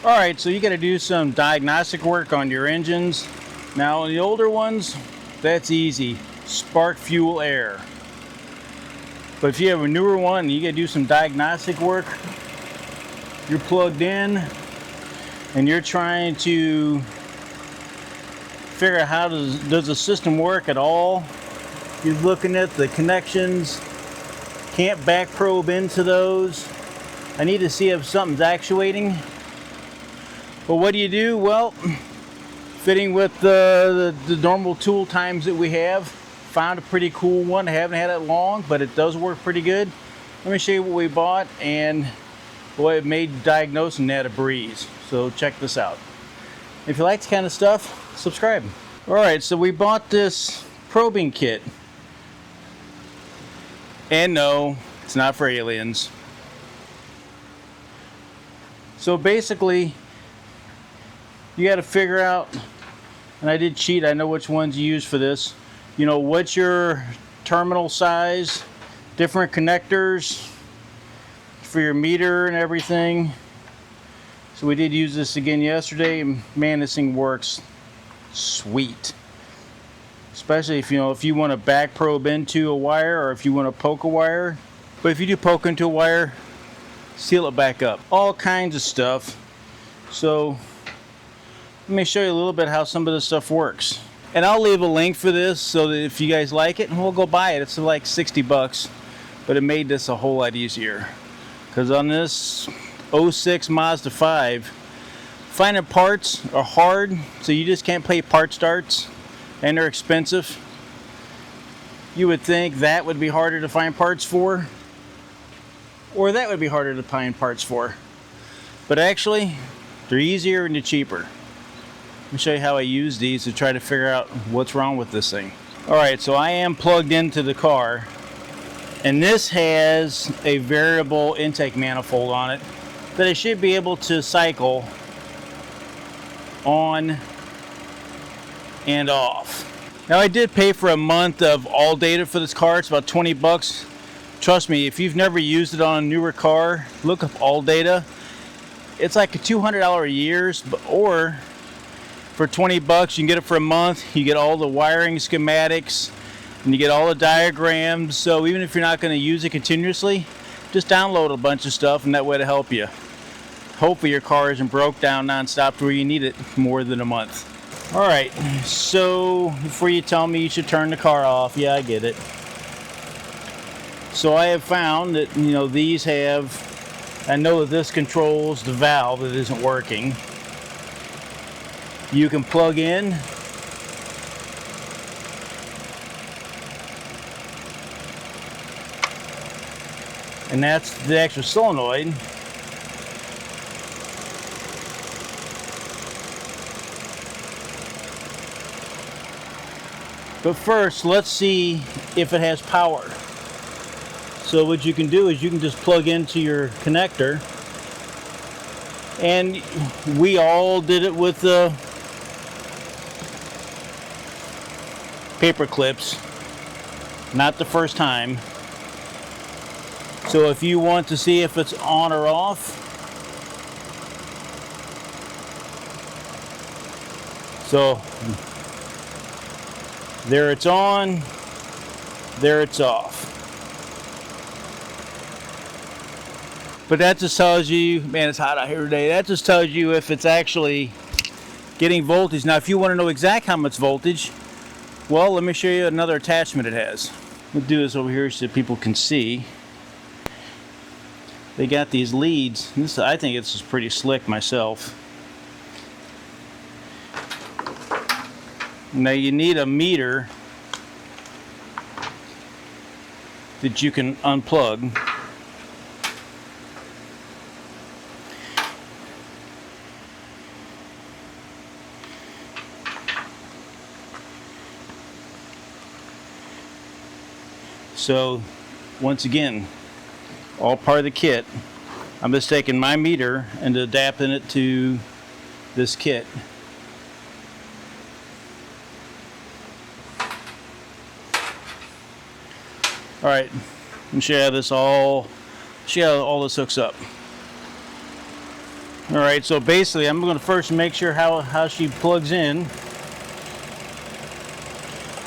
Alright, so you got to do some diagnostic work on your engines. Now on the older ones, that's easy. Spark, fuel, air. But if you have a newer one, you got to do some diagnostic work. You're plugged in and you're trying to figure out how does the system work at all. You're looking at the connections, can't back probe into those. I need to see if something's actuating. But what do? Well, fitting with the normal tool times that we have, found a pretty cool one. I haven't had it long, but it does work pretty good. Let me show you what we bought, and boy, it made diagnosing that a breeze. So check this out. If you like this kind of stuff, subscribe. Alright, so we bought this probing kit. And no, it's not for aliens. So basically, you got to figure out, and I did cheat, I know which ones you use for this. You know, what's your terminal size, different connectors for your meter and everything. So we did use this again yesterday, and man, this thing works sweet. Especially if you want to back probe into a wire, or if you want to poke a wire. But if you do poke into a wire, seal it back up. All kinds of stuff. So let me show you a little bit how some of this stuff works. And I'll leave a link for this so that if you guys like it, we'll go buy it. It's like 60 bucks, but it made this a whole lot easier. Because on this 06 Mazda 5, finding parts are hard, so you just can't play part starts, and they're expensive. You would think that would be harder to find parts for, or that would be harder to find parts for. But actually, they're easier and they're cheaper. Let me show you how I use these to try to figure out what's wrong with this thing. Alright, so I am plugged into the car, and this has a variable intake manifold on it that I should be able to cycle on and off. Now I did pay for a month of all data for this car. It's about 20 bucks. Trust me, if you've never used it on a newer car, look up all data. It's like a $200 a year, or for 20 bucks you can get it for a month. You get all the wiring schematics and you get all the diagrams. So even if you're not going to use it continuously, just download a bunch of stuff, and that way to help you. Hopefully your car isn't broke down nonstop to where you need it more than a month. Alright, so before you tell me you should turn the car off, yeah, I get it. So I have found that, these have, I know that this controls the valve that isn't working. You can plug in and that's the extra solenoid. But first, let's see if it has power. So what you can do is you can just plug into your connector, and we all did it with the paper clips, not the first time. So if you want to see if it's on or off, so there it's on, there it's off. But that just tells you, man, it's hot out here today. That just tells you if it's actually getting voltage. Now, if you want to know exactly how much voltage, well, let me show you another attachment it has. We'll do this over here so people can see. They got these leads. This, I think it's pretty slick myself. Now you need a meter that you can unplug. So once again, all part of the kit. I'm just taking my meter and adapting it to this kit. All right, let me show you how this all, see how all this hooks up. All right, so basically I'm going to first make sure how she plugs in.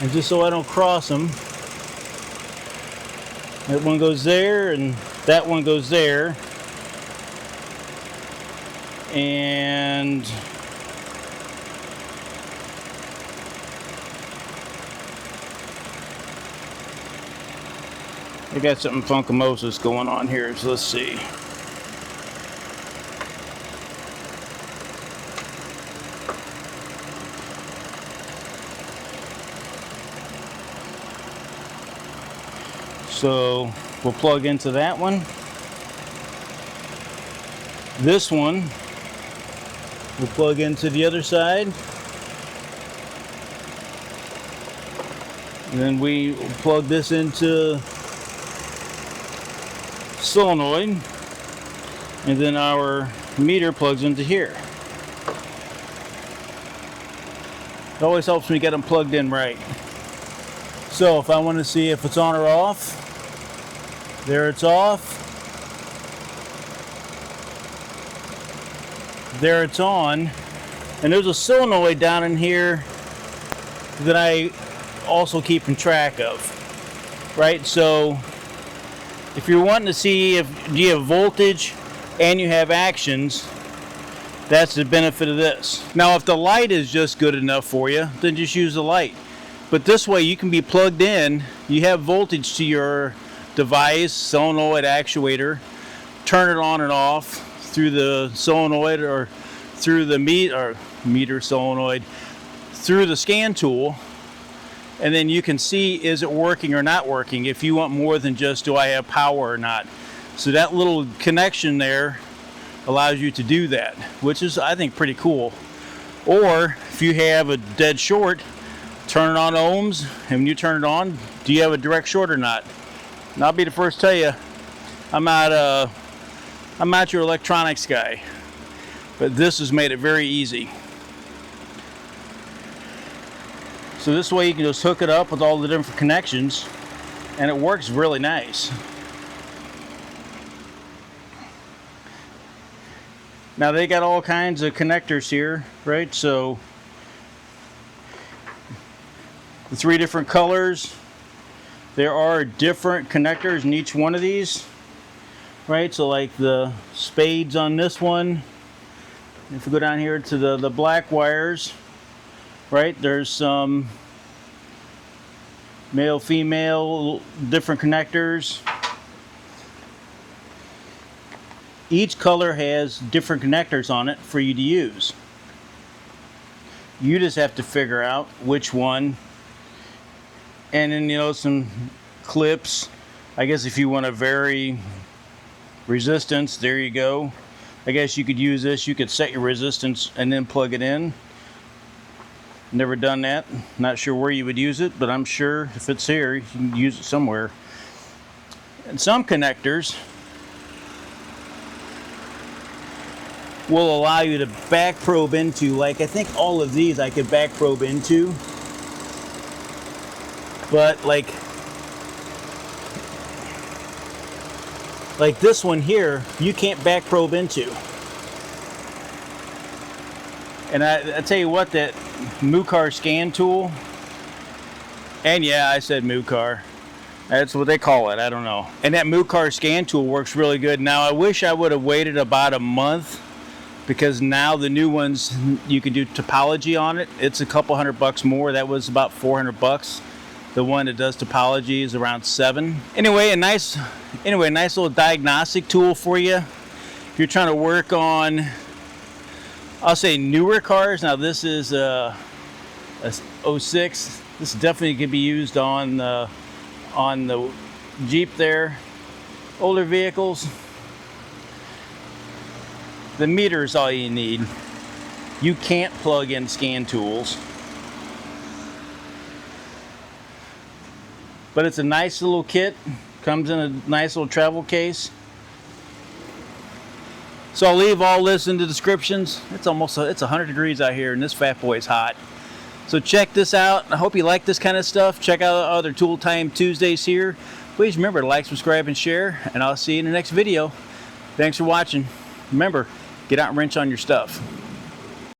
And just so I don't cross them, that one goes there and that one goes there. And I got something funkamosis going on here, so let's see. So we'll plug into that one. This one we'll plug into the other side. And then we plug this into solenoid. And then our meter plugs into here. It always helps me get them plugged in right. So if I want to see if it's on or off, there it's off. There it's on. And there's a solenoid down in here that I also keeping track of. Right? So if you're wanting to see if you have voltage and you have actions, that's the benefit of this. Now if the light is just good enough for you, then just use the light. But this way you can be plugged in, you have voltage to your device, solenoid actuator, turn it on and off through the solenoid or through the meter solenoid, through the scan tool, and then you can see is it working or not working if you want more than just do I have power or not. So that little connection there allows you to do that, which is I think pretty cool. Or if you have a dead short, turn it on ohms, and when you turn it on, do you have a direct short or not? And I'll be the first to tell you, I'm not your electronics guy, but this has made it very easy. So this way you can just hook it up with all the different connections, and it works really nice. Now they got all kinds of connectors here, right? So the 3 different colors. There are different connectors in each one of these, right? So like the spades on this one, if we go down here to the black wires, right? There's some male, female, different connectors. Each color has different connectors on it for you to use. You just have to figure out which one. And then, you know, some clips. I guess if you want to vary resistance, there you go. I guess you could use this. You could set your resistance and then plug it in. Never done that. Not sure where you would use it, but I'm sure if it's here, you can use it somewhere. And some connectors will allow you to back probe into, like I think all of these I could back probe into. But like this one here, you can't back probe into. And I tell you what, that Mucar scan tool, and yeah, I said Mucar. That's what they call it, I don't know. And that Mucar scan tool works really good. Now I wish I would have waited about a month, because now the new ones, you can do Topology on it. It's a couple $100 more. That was about $400. The one that does Topology is around $7. Anyway, a nice little diagnostic tool for you. If you're trying to work on, I'll say newer cars. Now this is a 06. This definitely could be used on the Jeep there. Older vehicles. The meter is all you need. You can't plug in scan tools. But it's a nice little kit. Comes in a nice little travel case. So I'll leave all this in the descriptions. It's 100 degrees out here and this fat boy is hot. So check this out. I hope you like this kind of stuff. Check out other Tool Time Tuesdays here. Please remember to like, subscribe, and share. And I'll see you in the next video. Thanks for watching. Remember, get out and wrench on your stuff.